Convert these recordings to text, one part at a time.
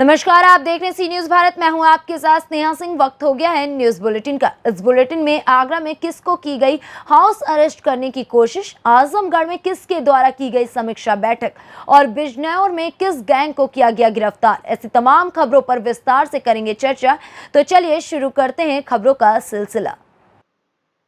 नमस्कार, आप देख रहे हैं सी न्यूज भारत। मैं हूं आपके साथ स्नेहा सिंह। वक्त हो गया है न्यूज बुलेटिन का। इस बुलेटिन में आगरा में किसको की गई हाउस अरेस्ट करने की कोशिश, आजमगढ़ में किसके द्वारा की गई समीक्षा बैठक और बिजनौर में किस गैंग को किया गया गिरफ्तार, ऐसी तमाम खबरों पर विस्तार से करेंगे चर्चा। तो चलिए शुरू करते हैं खबरों का सिलसिला।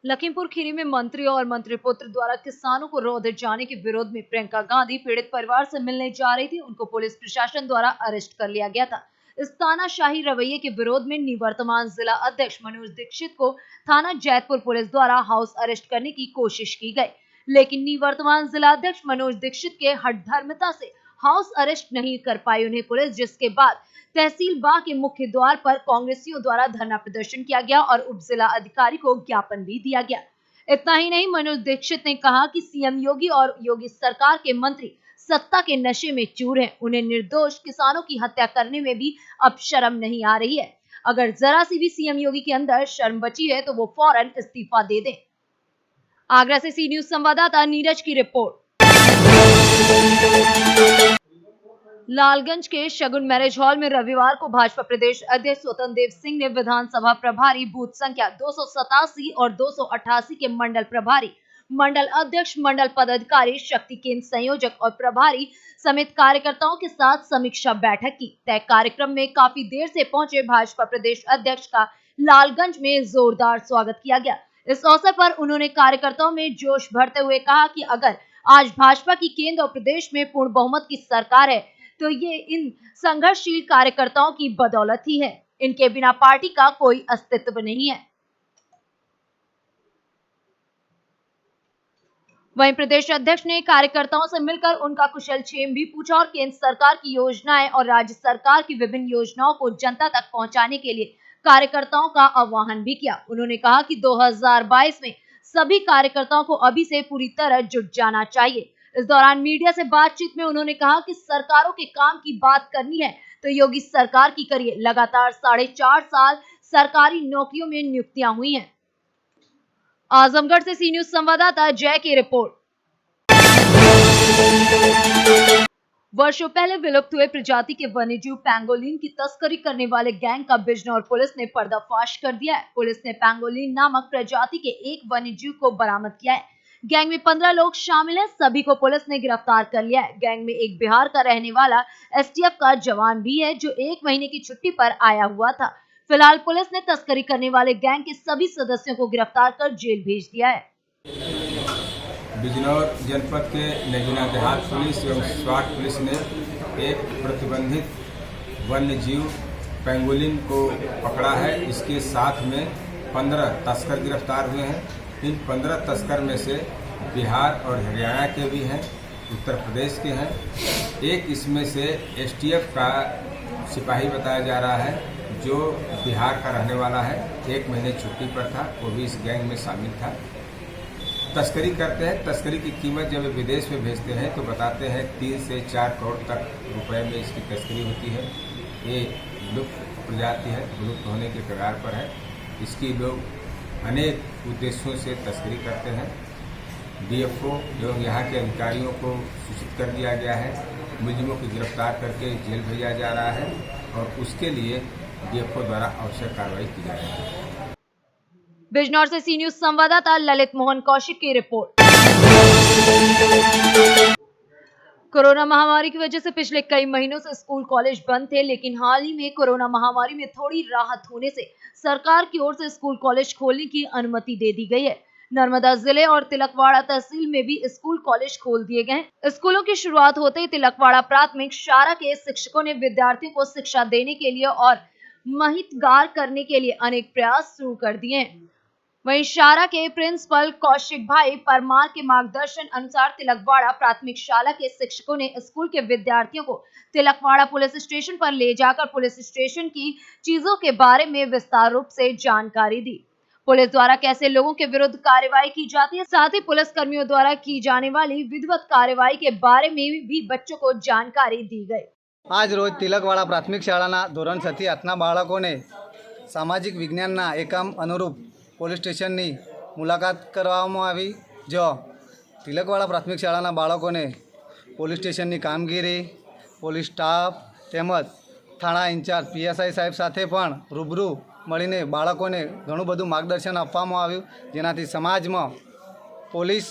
लखीमपुर खीरी में मंत्री और मंत्री पुत्र द्वारा किसानों को रौंदे जाने के विरोध में प्रियंका गांधी पीड़ित परिवार से मिलने जा रही थी। उनको पुलिस प्रशासन द्वारा अरेस्ट कर लिया गया था। इस तानाशाही रवैये के विरोध में निवर्तमान जिला अध्यक्ष मनोज दीक्षित को थाना जैतपुर पुलिस द्वारा हाउस अरेस्ट करने की कोशिश की गई, लेकिन निवर्तमान जिला अध्यक्ष मनोज दीक्षित के हठधर्मिता से हाउस अरेस्ट नहीं कर पाई उन्हें पुलिस, जिसके बाद तहसील बाग के मुख्य द्वार पर कांग्रेसियों द्वारा धरना प्रदर्शन किया गया और उप जिला अधिकारी को ज्ञापन भी दिया गया। इतना ही नहीं, मनोज दीक्षित ने कहा कि सीएम योगी और योगी सरकार के मंत्री सत्ता के नशे में चूर हैं। उन्हें निर्दोष किसानों की हत्या करने में भी अब शर्म नहीं आ रही है। अगर जरा सी भी सीएम योगी के अंदर शर्म बची है तो वो फौरन इस्तीफा दे दें। आगरा से सी न्यूज संवाददाता नीरज की रिपोर्ट। लालगंज के शगुन मैरिज हॉल में रविवार को भाजपा प्रदेश अध्यक्ष स्वतंत्र देव सिंह ने विधानसभा प्रभारी बूथ संख्या 287 और 288 के मंडल प्रभारी, मंडल अध्यक्ष, मंडल पदाधिकारी, शक्ति केंद्र संयोजक और प्रभारी समेत कार्यकर्ताओं के साथ समीक्षा बैठक की। तय कार्यक्रम में काफी देर से पहुंचे भाजपा प्रदेश अध्यक्ष का लालगंज में जोरदार स्वागत किया गया। इस अवसर पर उन्होंने कार्यकर्ताओं में जोश भरते हुए कहा कि अगर आज भाजपा की केंद्र और प्रदेश में पूर्ण बहुमत की सरकार है तो ये इन संघर्षशील कार्यकर्ताओं की बदौलत ही है। इनके बिना पार्टी का कोई अस्तित्व नहीं है। वहीं प्रदेश अध्यक्ष ने कार्यकर्ताओं से मिलकर उनका कुशलक्षेम भी पूछा और केंद्र सरकार की योजनाएं और राज्य सरकार की विभिन्न योजनाओं को जनता तक पहुंचाने के लिए कार्यकर्ताओं का आह्वान भी किया। उन्होंने कहा कि 2022 में सभी कार्यकर्ताओं को अभी से पूरी तरह जुट जाना चाहिए। इस दौरान मीडिया से बातचीत में उन्होंने कहा कि सरकारों के काम की बात करनी है तो योगी सरकार की करिए। लगातार 4.5 साल सरकारी नौकरियों में नियुक्तियां हुई हैं। आजमगढ़ से सी न्यूज संवाददाता जय की रिपोर्ट। वर्षों पहले विलुप्त हुए प्रजाति के वन्यजीव पैंगोलिन की तस्करी करने वाले गैंग का बिजनौर पुलिस ने पर्दाफाश कर दिया है। पुलिस ने पैंगोलिन नामक प्रजाति के एक वन्यजीव को बरामद किया है। गैंग में 15 लोग शामिल हैं। सभी को पुलिस ने गिरफ्तार कर लिया है। गैंग में एक बिहार का रहने वाला एसटीएफ का जवान भी है जो 1 महीने की छुट्टी पर आया हुआ था। फिलहाल पुलिस ने तस्करी करने वाले गैंग के सभी सदस्यों को गिरफ्तार कर जेल भेज दिया है। बिजनौर जनपद के नगीना देहात पुलिस एवं स्वाट पुलिस ने एक प्रतिबंधित वन्य जीव पैंगोलिन को पकड़ा है। इसके साथ में 15 तस्कर गिरफ्तार हुए हैं। इन 15 तस्कर में से बिहार और हरियाणा के भी हैं, उत्तर प्रदेश के हैं। एक इसमें से एसटीएफ का सिपाही बताया जा रहा है जो बिहार का रहने वाला है, 1 महीने छुट्टी पर था, वो भी इस गैंग में शामिल था। तस्करी करते हैं। तस्करी की कीमत जब विदेश में भेजते हैं तो बताते हैं 3 से 4 करोड़ तक रुपए में इसकी तस्करी होती है। ये लुप्त प्रजाति है, विलुप्त होने के कगार पर है। इसकी लोग अनेक उद्देश्यों से तस्करी करते हैं। डीएफओ एवं यहाँ के अधिकारियों को सूचित कर दिया गया है। मुलजिमों को गिरफ्तार करके जेल भेजा जा रहा है और उसके लिए डीएफओ द्वारा आवश्यक कार्रवाई की जा रही है। बिजनौर से सी न्यूज संवाददाता ललित मोहन कौशिक की रिपोर्ट। कोरोना महामारी की वजह से पिछले कई महीनों से स्कूल कॉलेज बंद थे, लेकिन हाल ही में कोरोना महामारी में थोड़ी राहत होने से सरकार की ओर से स्कूल कॉलेज खोलने की अनुमति दे दी गई है। नर्मदा जिले और तिलकवाड़ा तहसील में भी स्कूल कॉलेज खोल दिए गए। स्कूलों की शुरुआत होते ही तिलकवाड़ा प्राथमिक शाला के शिक्षकों ने विद्यार्थियों को शिक्षा देने के लिए और माहितगार करने के लिए अनेक प्रयास शुरू कर दिए हैं। वहीं शाला के प्रिंसिपल कौशिक भाई परमार के मार्गदर्शन अनुसार तिलकवाड़ा प्राथमिक शाला के शिक्षकों ने स्कूल के विद्यार्थियों को तिलकवाड़ा पुलिस स्टेशन पर ले जाकर पुलिस स्टेशन की चीजों के बारे में विस्तार रूप से जानकारी दी। पुलिस द्वारा कैसे लोगों के विरुद्ध कार्रवाई की जाती है, साथ ही पुलिस कर्मियों द्वारा की जाने वाली विधिवत कार्रवाई के बारे में भी बच्चों को जानकारी दी गई। आज रोज तिलकवाड़ा प्राथमिक शाळाના ધોરણ 6 થી 8ના બાળકોને સામાજિક વિજ્ઞાનના એકમ અનુરૂપ પોલીસ સ્ટેશનની મુલાકાત કરવામાં આવી, જો तिलकवाड़ा प्राथमिक शाळाના બાળકોને પોલીસ સ્ટેશનની કામગીરી, પોલીસ સ્ટાફ તેમજ થાણા ઇન્ચાર્જ પીએસઆઈ સાહેબ સાથે પણ રૂબરૂ મળીને બાળકોને ઘણું બધું માર્ગદર્શન આપવામાં આવ્યું, જેનાથી સમાજમાં પોલીસ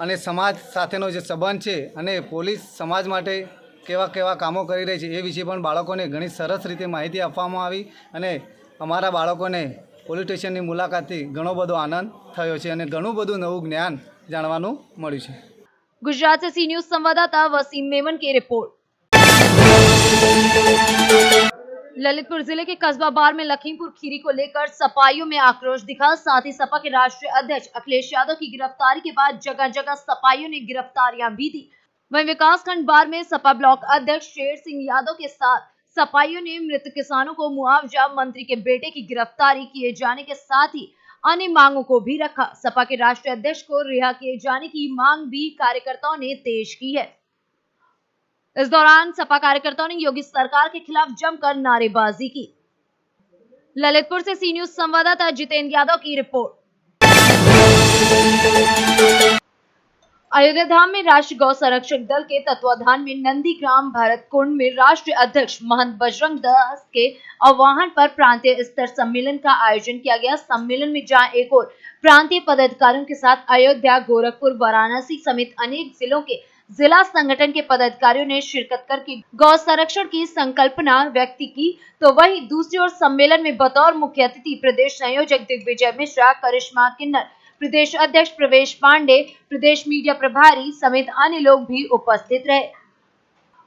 અને સમાજ સાથેનો જે સંબંધ છે અને પોલીસ સમાજ માટે કેવા કેવા કામો કરી રહી છે એ વિશે પણ બાળકોને ઘણી સરસ રીતે માહિતી આપવામાં આવી અને અમારા બાળકોને પોલીસ સ્ટેશનની મુલાકાતથી ઘણો બધો આનંદ થયો છે અને ઘણું બધું નવું જ્ઞાન જાણવાનું મળ્યું છે। गुजरात से सी न्यूज संवाददाता वसीम मेमन की रिपोर्ट। ललितपुर जिले के कस्बा बार में लखीमपुर खीरी को लेकर सपाइयों में आक्रोश दिखा। साथ ही सपा के राष्ट्रीय अध्यक्ष अखिलेश यादव की गिरफ्तारी के बाद जगह जगह सपाइयों ने गिरफ्तारियां भी दी। वहीं विकासखंड बार में सपा ब्लॉक अध्यक्ष शेर सिंह यादव के साथ सपाइयों ने मृत किसानों को मुआवजा, मंत्री के बेटे की गिरफ्तारी किए जाने के साथ ही अन्य मांगों को भी रखा। सपा के राष्ट्रीय अध्यक्ष को रिहा किए जाने की मांग भी कार्यकर्ताओं ने तेज की है। इस दौरान सपा कार्यकर्ताओं ने योगी सरकार के खिलाफ जमकर नारेबाजी की। ललितपुर से सी न्यूज संवाददाता जितेंद्र यादव की रिपोर्ट। अयोध्या धाम में राष्ट्रीय गौ संरक्षक दल के तत्वाधान में नंदीग्राम भरत कुंड में राष्ट्रीय अध्यक्ष महंत बजरंग दास के आह्वान पर प्रांतीय स्तर सम्मेलन का आयोजन किया गया। सम्मेलन में जहां एक और प्रांतीय पदाधिकारियों के साथ अयोध्या, गोरखपुर, वाराणसी समेत अनेक जिलों के जिला संगठन के पदाधिकारियों ने शिरकत करके गौ संरक्षण की संकल्पना व्यक्त की, तो वहीं दूसरी ओर सम्मेलन में बतौर मुख्य अतिथि प्रदेश संयोजक दिग्विजय मिश्रा, करिश्मा किन्नर, प्रदेश अध्यक्ष प्रवेश पांडे, प्रदेश मीडिया प्रभारी समेत अन्य लोग भी उपस्थित रहे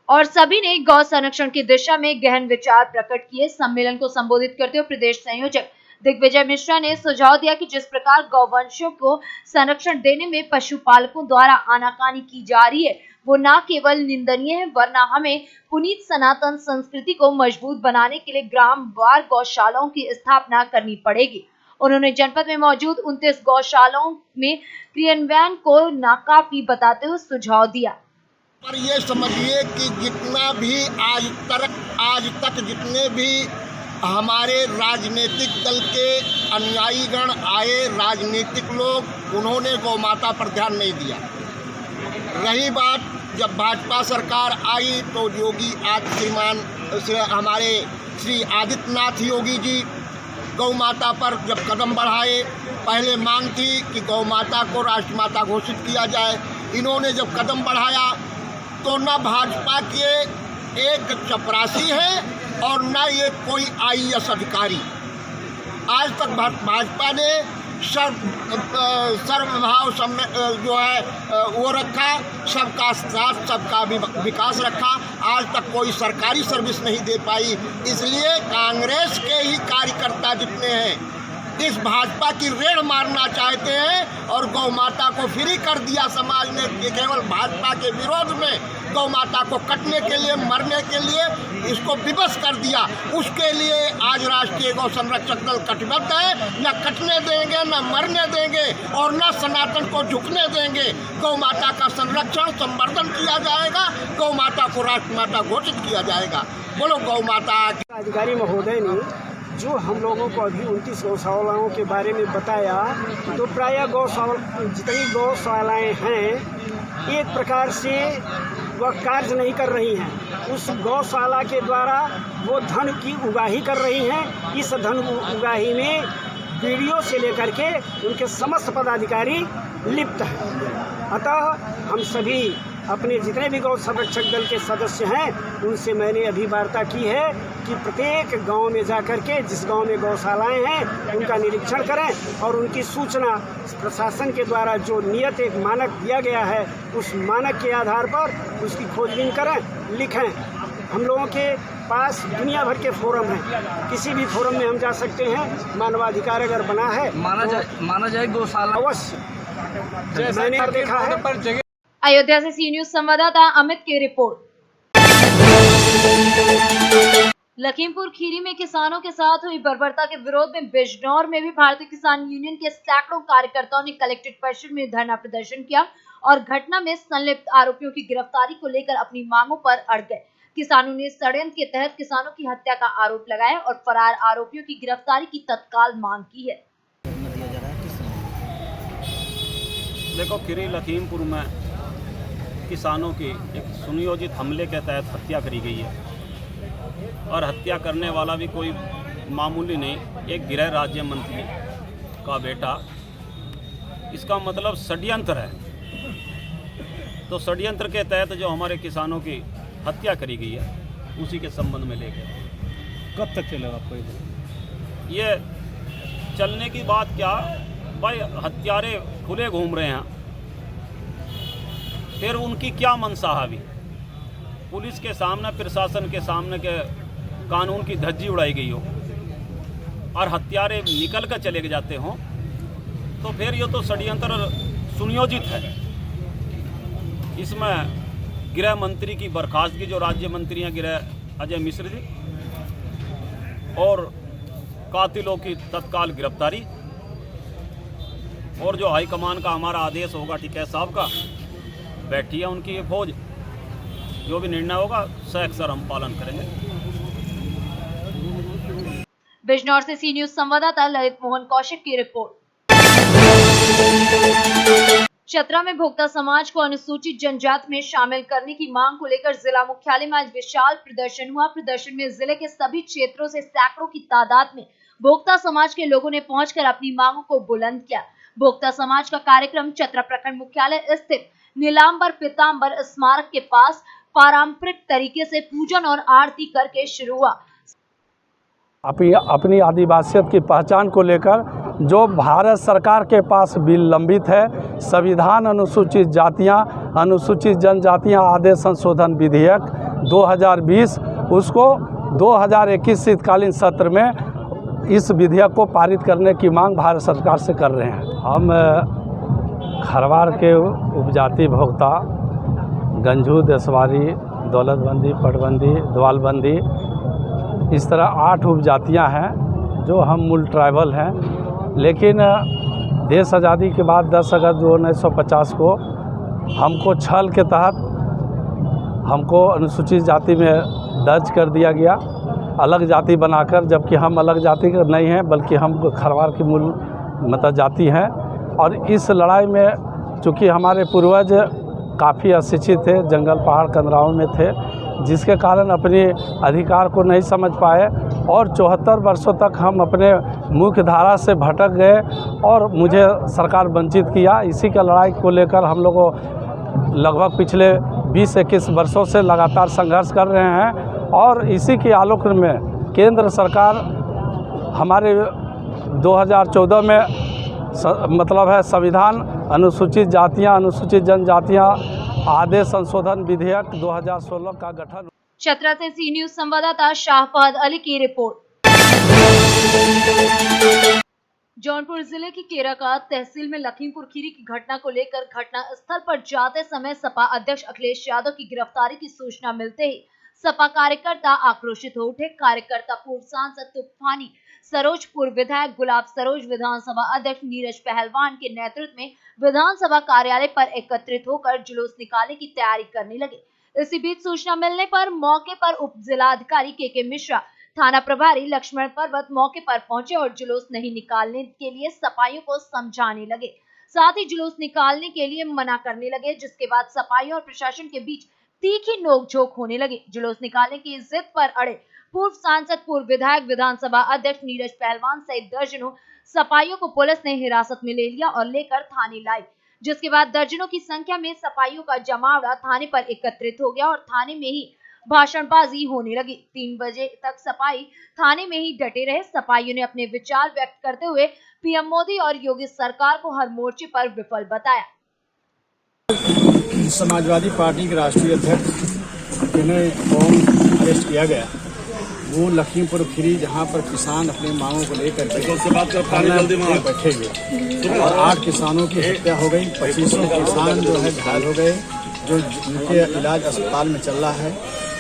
और सभी ने गौ संरक्षण की दिशा में गहन विचार प्रकट किए। सम्मेलन को संबोधित करते हुए प्रदेश संयोजक दिग्विजय मिश्रा ने सुझाव दिया कि जिस प्रकार गौवंशों को संरक्षण देने में पशुपालकों द्वारा आनाकानी की जा रही है वो न केवल निंदनीय है, वरना हमें पुनीत सनातन संस्कृति को मजबूत बनाने के लिए ग्राम वार गौशालाओं की स्थापना करनी पड़ेगी। उन्होंने जनपद में मौजूद 29 गौशालाओं में क्रियान्वयन को नाकाफी बताते हुए सुझाव दिया। पर ये समझिए कि जितना भी आज तक जितने भी हमारे राजनीतिक दल के अनुयायीगण आए, राजनीतिक लोग, उन्होंने गौ माता पर ध्यान नहीं दिया। रही बात जब भाजपा सरकार आई तो योगी हमारे श्री आदित्यनाथ योगी जी गौ माता पर जब कदम बढ़ाए, पहले मांग थी कि गौ माता को राष्ट्रमाता घोषित किया जाए। इन्होंने जब कदम बढ़ाया तो न भाजपा के एक चपरासी है और न ये कोई IAS अधिकारी। आज तक भाजपा ने सर्वभाव जो है वो रखा, सबका साथ सबका विकास रखा। आज तक कोई सरकारी सर्विस नहीं दे पाई। इसलिए कांग्रेस के ही कार्यकर्ता जितने हैं इस भाजपा की रेड़ मारना चाहते हैं और गौ माता को फ्री कर दिया समाज ने, केवल भाजपा के विरोध में गौ माता को कटने के लिए, मरने के लिए इसको विवश कर दिया। उसके लिए आज राष्ट्रीय गौ संरक्षक दल कटिबद्ध है। न कटने देंगे, न मरने देंगे और न सनातन को झुकने देंगे। गौ माता का संरक्षण, संवर्धन किया जाएगा, गौ माता को राष्ट्रमाता घोषित किया जाएगा। बोलो गौ माता। अधिकारी महोदय ने जो हम लोगों को अभी 29 गौशालाओं के बारे में बताया, तो प्रायः जितनी गौशालाएँ हैं एक प्रकार से वह कार्य नहीं कर रही हैं। उस गौशाला के द्वारा वो धन की उगाही कर रही हैं। इस धन उगाही में बीडीओ से लेकर के उनके समस्त पदाधिकारी लिप्त हैं। अतः हम सभी अपने जितने भी गौ संरक्षक दल के सदस्य हैं उनसे मैंने अभी वार्ता की है कि प्रत्येक गांव में जाकर के जिस गांव में गौशालाएं हैं उनका निरीक्षण करें और उनकी सूचना प्रशासन के द्वारा जो नियत एक मानक दिया गया है उस मानक के आधार पर उसकी खोजबीन करें, लिखें। हम लोगों के पास दुनिया भर के फोरम हैं, किसी भी फोरम में हम जा सकते हैं। मानवाधिकार अगर बना है माना जाए गौशाला अवश्य मैंने देखा है। अयोध्या से सी न्यूज संवाददाता अमित की रिपोर्ट। लखीमपुर खीरी में किसानों के साथ हुई बर्बरता के विरोध में बिजनौर में भी भारतीय किसान यूनियन के सैकड़ों कार्यकर्ताओं ने कलेक्ट्रेट परिसर में धरना प्रदर्शन किया और घटना में संलिप्त आरोपियों की गिरफ्तारी को लेकर अपनी मांगों पर अड़ गए। किसानों ने षड्यंत्र के तहत किसानों की हत्या का आरोप लगाया और फरार आरोपियों की गिरफ्तारी की तत्काल मांग की है। देखो, खीरी लखीमपुर में किसानों की एक सुनियोजित हमले के तहत हत्या करी गई है। और हत्या करने वाला भी कोई मामूली नहीं, एक गृह राज्य मंत्री का बेटा। इसका मतलब षड्यंत्र है। तो षड्यंत्र के तहत जो हमारे किसानों की हत्या करी गई है, उसी के संबंध में लेकर कब तक चलेगा आपको ये चलने की बात क्या भाई, हत्यारे खुले घूम रहे हैं, फिर उनकी क्या मंशा है? अभी पुलिस के सामने, प्रशासन के सामने के कानून की धज्जी उड़ाई गई हो और हत्यारे निकल कर चले जाते हों, तो फिर ये तो षड्यंत्र सुनियोजित है। इसमें गृह मंत्री की बर्खास्तगी, जो राज्य मंत्री हैं गृह अजय मिश्र जी, और कातिलों की तत्काल गिरफ्तारी, और जो हाईकमान का हमारा आदेश होगा टिकैत साहब का, बैठी है उनकी ये फौज, जो भी निर्णय होगा सख्त हम पालन करेंगे। बिजनौर से सी न्यूज संवाददाता ललित मोहन कौशिक की रिपोर्ट। चतरा में भोक्ता समाज को अनुसूचित जनजाति में शामिल करने की मांग को लेकर जिला मुख्यालय में आज विशाल प्रदर्शन हुआ। प्रदर्शन में जिले के सभी क्षेत्रों से सैकड़ों की तादाद में भोक्ता समाज के लोगों ने पहुंचकर अपनी मांगों को बुलंद किया। भोक्ता समाज का कार्यक्रम चतरा प्रखंड मुख्यालय स्थित नीलांबर पीतांबर स्मारक के पास पारंपरिक तरीके से पूजन और आरती करके शुरू हुआ। अपनी आदिवासियत की पहचान को लेकर जो भारत सरकार के पास बिल लंबित है, संविधान अनुसूचित जातियां, अनुसूचित जनजातियां आदेश संशोधन विधेयक 2020, उसको 2021 शीतकालीन सत्र में इस विधेयक को पारित करने की मांग भारत सरकार से कर रहे हैं। हम खरवार के उपजाति भोक्ता गंजू, देशवारी, दौलतबंदी, पटबंदी, द्वालबंदी, इस तरह 8 उपजातियां हैं जो हम मूल ट्राइबल हैं। लेकिन देश आज़ादी के बाद 10 अगस्त 1950 को हमको छल के तहत हमको अनुसूचित जाति में दर्ज कर दिया गया, अलग जाति बनाकर, जबकि हम अलग जाति का नहीं हैं, बल्कि हम खरवार की मूल मतलब जाति हैं। और इस लड़ाई में चूँकि हमारे पूर्वज काफ़ी अशिक्षित थे, जंगल पहाड़ कंदराओं में थे, जिसके कारण अपने अधिकार को नहीं समझ पाए और 74 वर्षों तक हम अपने मुख्य धारा से भटक गए और मुझे सरकार वंचित किया। इसी का लड़ाई को लेकर हम लोगों लगभग पिछले 20-21 वर्षों से लगातार संघर्ष कर रहे हैं और इसी के आलोक में केंद्र सरकार हमारे 2014 में मतलब है संविधान अनुसूचित जातियां, अनुसूचित जनजातियां आदेश संशोधन विधेयक 2016 का गठन। चतरा से सी न्यूज संवाददाता शाहफाद अली की रिपोर्ट। जौनपुर जिले की केराकात तहसील में लखीमपुर खीरी की घटना को लेकर घटना स्थल पर जाते समय सपा अध्यक्ष अखिलेश यादव की गिरफ्तारी की सूचना मिलते ही सपा कार्यकर्ता आक्रोशित हो उठे। कार्यकर्ता पूर्व सांसद तूफानी सरोज, पूर्व विधायक गुलाब सरोज, विधानसभा अध्यक्ष नीरज पहलवान के नेतृत्व में विधानसभा कार्यालय पर एकत्रित होकर जुलूस निकालने की तैयारी करने लगे। इसी बीच सूचना मिलने पर मौके पर उप जिलाधिकारी के मिश्रा, थाना प्रभारी लक्ष्मण पर्वत मौके पर पहुंचे और जुलूस नहीं निकालने के लिए सपाइयों को समझाने लगे, साथ ही जुलूस निकालने के लिए मना करने लगे, जिसके बाद सपाइयों और प्रशासन के बीच तीखी नोकझोंक होने लगी। जुलूस निकालने की जिद पर अड़े पूर्व सांसद, पूर्व विधायक, विधानसभा अध्यक्ष नीरज पहलवान सहित दर्जनों सपाइयों को पुलिस ने हिरासत में ले लिया और लेकर थाने लाई, जिसके बाद दर्जनों की संख्या में सपाइयों का जमावड़ा थाने पर एकत्रित हो गया और थाने में ही भाषणबाजी होने लगी। 3 बजे तक सपाई थाने में ही डटे रहे। सपाइयों ने अपने विचार व्यक्त करते हुए पीएम मोदी और योगी सरकार को हर मोर्चे पर विफल बताया। समाजवादी पार्टी के राष्ट्रीय अध्यक्ष जिन्हें कौम अरेस्ट किया गया, वो लखीमपुर खीरी जहाँ पर किसान अपने मांगों को लेकर बैठे हुए और 8 किसानों की हत्या हो गई, 25 किसान जो है घायल हो गए, जो उनके इलाज अस्पताल में चल रहा है।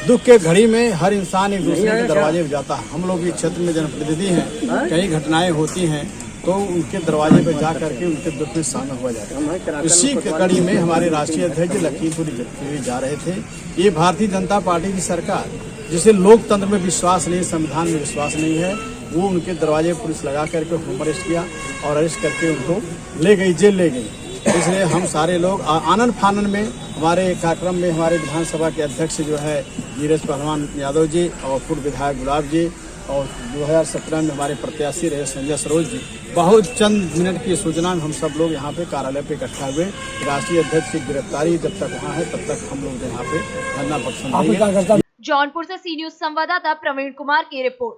दुख के घड़ी में हर इंसान एक दूसरे के दरवाजे पे जाता है। हम लोग इस क्षेत्र में जनप्रतिनिधि हैं, कई घटनाएं होती हैं तो उनके दरवाजे पे जा करके उनके दुख में शामिल हुआ जाता है। इसी कड़ी में हमारे राष्ट्रीय अध्यक्ष लखीमपुर खीरी जा रहे थे। ये भारतीय जनता पार्टी की सरकार जिसे लोकतंत्र में विश्वास नहीं, संविधान में विश्वास नहीं है, वो उनके दरवाजे पुलिस लगा करके होम अरेस्ट किया और अरेस्ट करके उनको ले गई, जेल ले गई। इसलिए हम सारे लोग आनंद फानन में हमारे कार्यक्रम में हमारे विधानसभा के अध्यक्ष जो है नीरज पहलवान यादव जी और पूर्व विधायक गुलाब जी और 2017 में हमारे प्रत्याशी रहे संजय सरोज जी। बहुत चंद मिनट की सूचना में हम सब लोग यहाँ पे कार्यालय पे इकट्ठा हुए। राष्ट्रीय अध्यक्ष की गिरफ्तारी जब तक वहाँ है तब तक हम लोग यहाँ पे धरना प्रदर्शन करेंगे। जौनपुर से सी न्यूज संवाददाता प्रवीण कुमार की रिपोर्ट।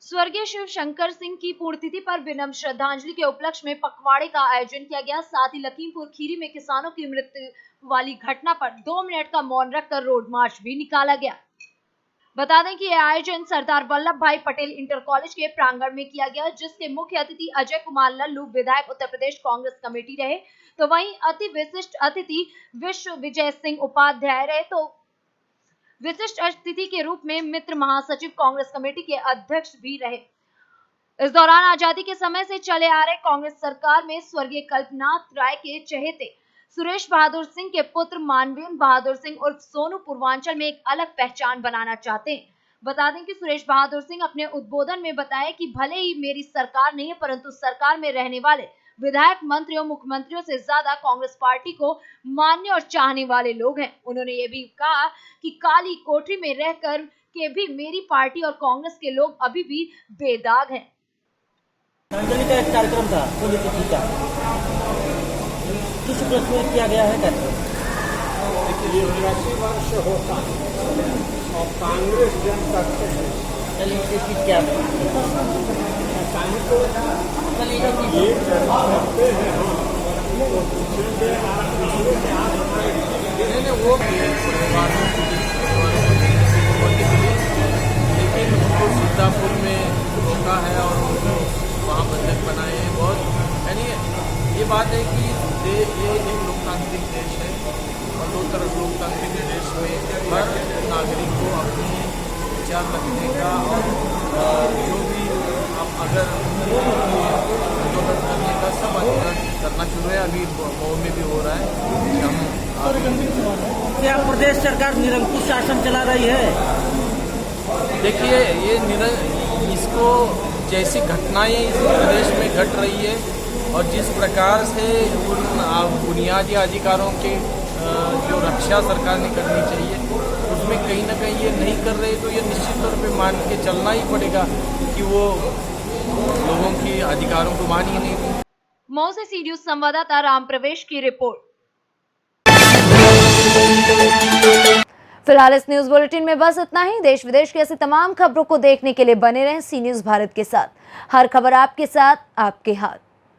स्वर्गीय शिव शंकर सिंह की पुण्यतिथि पर विनम्र श्रद्धांजलि के उपलक्ष्य में पखवाड़े का आयोजन किया गया। साथ ही लखीमपुर खीरी में किसानों की मृत्यु वाली घटना पर 2 मिनट का मौन रखकर रोड मार्च भी निकाला गया। बता दें कि यह आयोजन सरदार वल्लभ भाई पटेल इंटर कॉलेज के प्रांगण में किया गया, जिसके मुख्य अतिथि अजय कुमार लल्लू विधायक उत्तर प्रदेश कांग्रेस कमेटी रहे, तो वहीं अति विशिष्ट अतिथि विश्व विजय सिंह उपाध्याय रहे। तो विशिष्ट अतिथि के रूप में मित्र महासचिव कांग्रेस कमेटी के अध्यक्ष भी रहे। इस दौरान आजादी के समय से चले आ रहे कांग्रेस सरकार में स्वर्गीय कल्पनाथ राय के चहेते सुरेश बहादुर सिंह के पुत्र मानवेंद्र बहादुर सिंह उर्फ सोनू पूर्वांचल में एक अलग पहचान बनाना चाहते हैं। बता दें कि सुरेश बहादुर सिंह अपने उद्बोधन में बताया कि भले ही मेरी सरकार नहीं है, परंतु सरकार में रहने वाले विधायक, मंत्रियों, मुख्यमंत्रियों से ज्यादा कांग्रेस पार्टी को मानने और चाहने वाले लोग हैं। उन्होंने ये भी कहा कि काली कोठरी में रहकर के भी मेरी पार्टी और कांग्रेस के लोग अभी भी बेदाग हैं। श्रद्धांजलि का एक कार्यक्रम था, पुण्यतिथि का, किस उपलक्ष्य में किया गया है कार्यक्रम? देखिए 80 वर्ष होता और कांग्रेस जनता चलिए इसकी क्या है? ये करते हैं वो लेकिन उनको सीतापुर में रोका है और उनको वहाँ बंधक बनाए हैं। बहुत यानी ये बात है कि ये एक लोकतांत्रिक देश है और दो तरफ लोकतांत्रिक देश में हर नागरिक को अपनी विचार रखने का और जो भी आप अगर आंदोलन करने का सब आंदोलन करना शुरू है। अभी मऊ में भी हो रहा है। क्या प्रदेश सरकार निरंकुश शासन चला रही है? देखिए ये इसको जैसी घटनाएं इस प्रदेश में घट रही है और जिस प्रकार से उन बुनियादी अधिकारों के जो रक्षा सरकार ने करनी चाहिए उसमें कहीं ना कहीं ये नहीं कर रहे, तो ये निश्चित तौर पे मान के चलना ही पड़ेगा कि वो लोगों के अधिकारों को मान ही नहीं। मऊ से सी न्यूज संवाददाता राम प्रवेश की रिपोर्ट। फिलहाल इस न्यूज बुलेटिन में बस इतना ही। देश विदेश की ऐसी तमाम खबरों को देखने के लिए बने रहें सी न्यूज भारत के साथ। हर खबर आपके साथ, आपके हाथ।